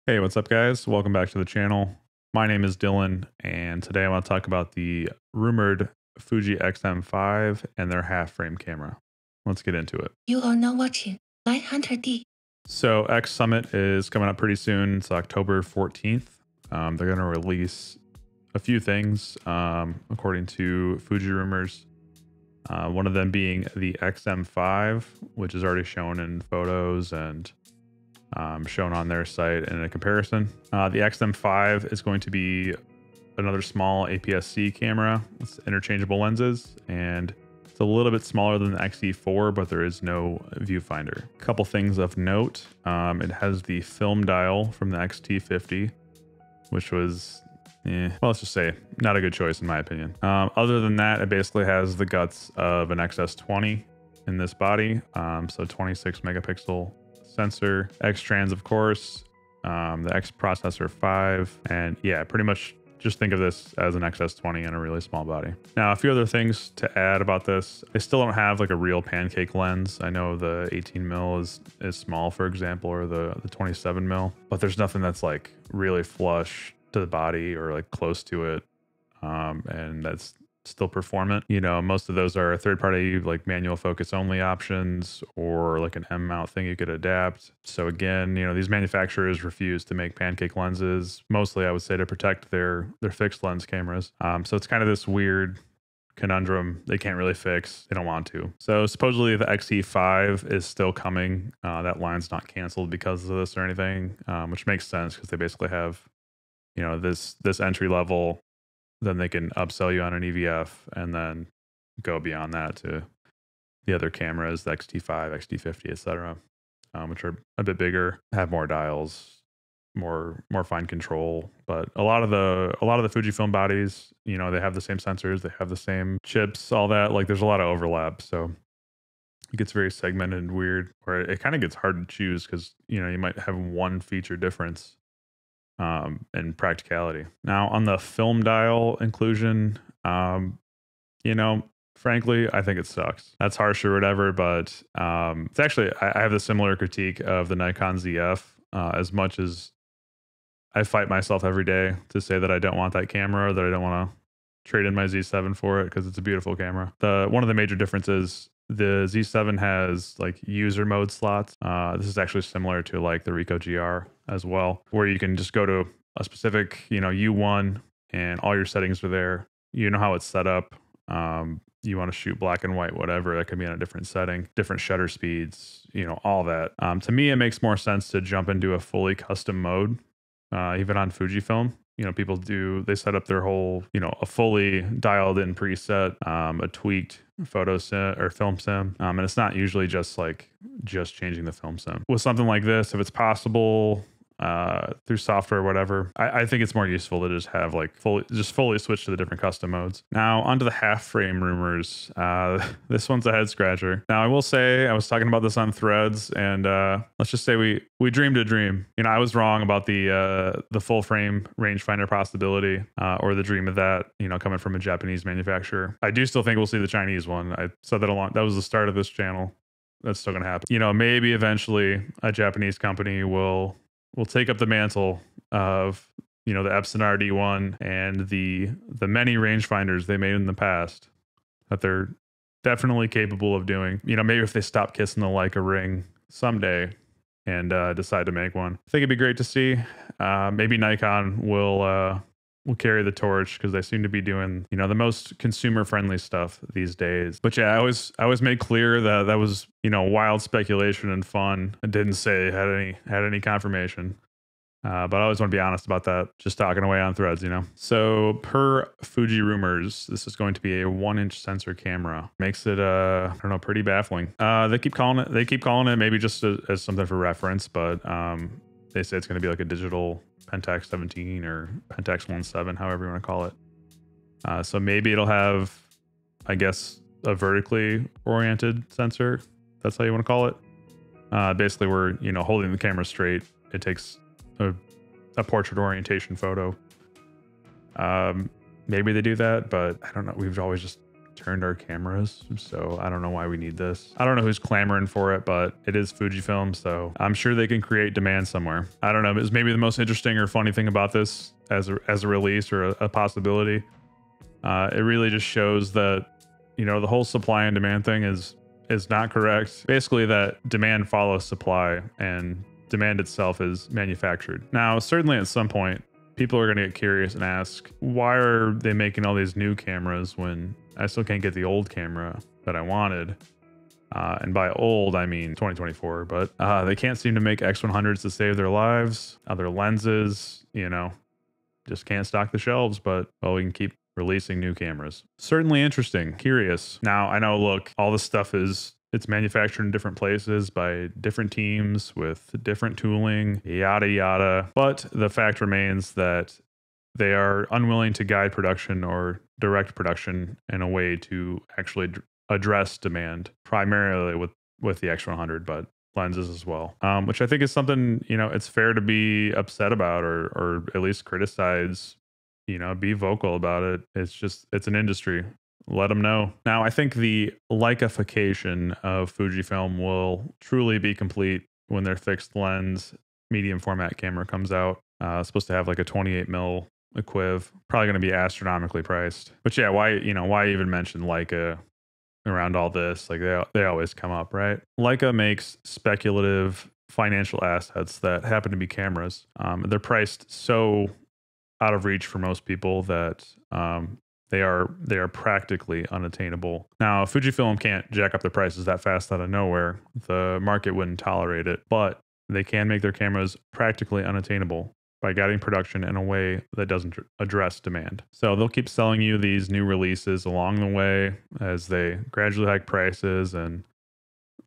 Hey, what's up, guys? Welcome back to the channel. My name is Dylan, and today I want to talk about the rumored Fuji XM5 and their half frame camera. Let's get into it. You are now watching lighthunter.d. So, X Summit is coming up pretty soon. It's October 14th. They're going to release a few things, according to Fuji rumors. One of them being the XM5, which is already shown in photos and shown on their site in a comparison. The XM5 is going to be another small APS-C camera with interchangeable lenses, and it's a little bit smaller than the XE4, but there is no viewfinder. A couple things of note: it has the film dial from the XT50, which was, well, let's just say not a good choice in my opinion. Other than that, it basically has the guts of an XS20 in this body, so 26 megapixel sensor, X trans, of course, the X processor 5, and yeah, pretty much just think of this as an XS20 in a really small body. Now, a few other things to add about this: they still don't have like a real pancake lens. I know the 18 mil is small, for example, or the 27 mil, but there's nothing that's like really flush to the body or like close to it, and that's still performant. You know, most of those are third-party like manual focus only options or like an M mount thing you could adapt. So again, you know, these manufacturers refuse to make pancake lenses, mostly I would say to protect their fixed lens cameras. So it's kind of this weird conundrum they can't really fix. They don't want to. So supposedly the XE5 is still coming. That line's not canceled because of this or anything, which makes sense because they basically have, you know, this entry level. Then they can upsell you on an EVF and then go beyond that to the other cameras, the XT5, XT50, etc., which are a bit bigger, have more dials, more fine control. But a lot of the Fujifilm bodies, you know, they have the same sensors, they have the same chips, all that. Like, there's a lot of overlap, so it gets very segmented and weird, where it kind of gets hard to choose because, you know, you might have one feature difference and practicality. Now, on the film dial inclusion, you know, frankly, I think it sucks. That's harsh or whatever, but it's actually, I have a similar critique of the Nikon ZF. As much as I fight myself every day to say that I don't want that camera, or that I don't want to trade in my Z7 for it because it's a beautiful camera. One of the major differences, the Z7 has like user mode slots. This is actually similar to like the Ricoh GR as well, where you can just go to a specific, you know, U1 and all your settings are there. You know how it's set up. You want to shoot black and white, whatever, that could be in a different setting, different shutter speeds, you know, all that. To me, it makes more sense to jump into a fully custom mode, even on Fujifilm. You know, people they set up their whole, you know, a fully dialed in preset, a tweaked photo sim or film sim. And it's not usually just changing the film sim. With something like this, if it's possible, through software or whatever, I think it's more useful to just have like fully switch to the different custom modes. Now onto the half frame rumors. This one's a head scratcher. Now I will say, I was talking about this on Threads, and let's just say we dreamed a dream. You know, I was wrong about the full frame rangefinder possibility, or the dream of that, you know, coming from a Japanese manufacturer. I do still think we'll see the Chinese one. I said that that was the start of this channel. That's still gonna happen. You know, maybe eventually a Japanese company will take up the mantle of, you know, the Epson RD1 and the many rangefinders they made in the past that they're definitely capable of doing. You know, maybe if they stop kissing the Leica ring someday and decide to make one, I think it'd be great to see. Maybe Nikon will carry the torch because they seem to be doing, you know, the most consumer friendly stuff these days. But yeah, I always made clear that that was, you know, wild speculation and fun. I didn't say it had any confirmation. But I always want to be honest about that, just talking away on Threads, you know. So per Fuji rumors, this is going to be a 1-inch sensor camera. Makes it I don't know, pretty baffling. They keep calling it maybe just as something for reference, but they say it's going to be like a digital Pentax 17 or Pentax 17, however you want to call it. So maybe it'll have, I guess, a vertically oriented sensor. That's how you want to call it. Basically, we're, you know, holding the camera straight. It takes a portrait orientation photo. Maybe they do that, but I don't know. We've always just turned our cameras. So I don't know why we need this. I don't know who's clamoring for it, but it is Fujifilm. So I'm sure they can create demand somewhere. I don't know. It's maybe the most interesting or funny thing about this as a release or a possibility. It really just shows that, you know, the whole supply and demand thing is not correct. Basically that demand follows supply and demand itself is manufactured. Now, certainly at some point, people are going to get curious and ask, why are they making all these new cameras when I still can't get the old camera that I wanted? And by old, I mean 2024, but they can't seem to make X100s to save their lives. Other lenses, you know, just can't stock the shelves, but well, we can keep releasing new cameras. Certainly interesting, curious. Now, I know, look, all this stuff it's manufactured in different places by different teams with different tooling, yada, yada. But the fact remains that they are unwilling to guide production or direct production in a way to actually address demand, primarily with the X100, but lenses as well, which I think is something, you know, it's fair to be upset about or at least criticize, you know, be vocal about it. It's an industry. Let them know. Now, I think the Leicafication of Fujifilm will truly be complete when their fixed lens medium format camera comes out. It's supposed to have like a 28mm equiv, probably going to be astronomically priced. But yeah, why even mention Leica around all this? Like they always come up, right? Leica makes speculative financial assets that happen to be cameras. They're priced so out of reach for most people that they are practically unattainable. Now, Fujifilm can't jack up the prices that fast out of nowhere. The market wouldn't tolerate it, but they can make their cameras practically unattainable by guiding production in a way that doesn't address demand. So they'll keep selling you these new releases along the way as they gradually hike prices and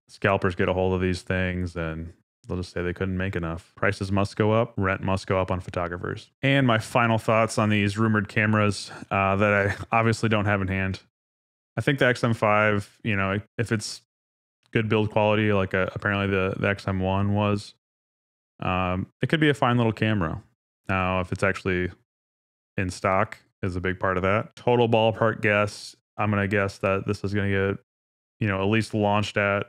scalpers get a hold of these things and they'll just say they couldn't make enough. Prices must go up, rent must go up on photographers. And my final thoughts on these rumored cameras that I obviously don't have in hand. I think the XM5, you know, if it's good build quality, like apparently the XM1 was, it could be a fine little camera. Now, if it's actually in stock is a big part of that. Total ballpark guess, I'm going to guess that this is going to get, you know, at least launched at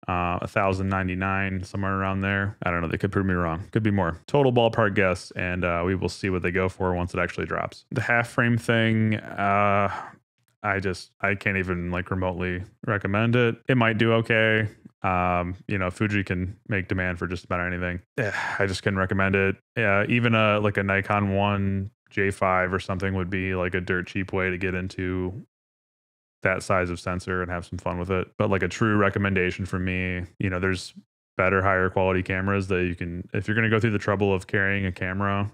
$1,099, somewhere around there. I don't know. They could prove me wrong. Could be more. Total ballpark guess, and we will see what they go for once it actually drops. The half frame thing, I can't even like remotely recommend it. It might do okay. You know, Fuji can make demand for just about anything. I just couldn't recommend it. Yeah, even like a Nikon 1 J5 or something would be like a dirt cheap way to get into that size of sensor and have some fun with it. But like a true recommendation from me, you know, there's better, higher quality cameras that you can, if you're going to go through the trouble of carrying a camera,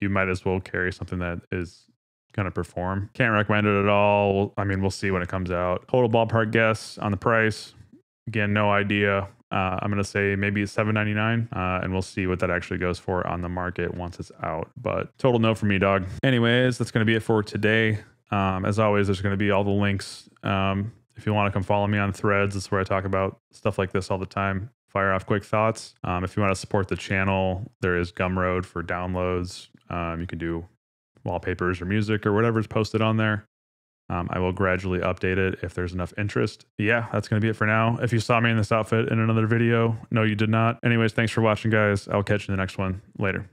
you might as well carry something that is going to perform. Can't recommend it at all. I mean, we'll see when it comes out. Total ballpark guess on the price. Again, no idea. I'm going to say maybe it's $799, and we'll see what that actually goes for on the market once it's out. But total no for me, dog. Anyways, that's going to be it for today. As always, there's going to be all the links. If you want to come follow me on Threads, that's where I talk about stuff like this all the time. Fire off quick thoughts. If you want to support the channel, there is Gumroad for downloads. You can do wallpapers or music or whatever's posted on there. I will gradually update it if there's enough interest. Yeah, that's going to be it for now. If you saw me in this outfit in another video, no, you did not. Anyways, thanks for watching, guys. I'll catch you in the next one. Later.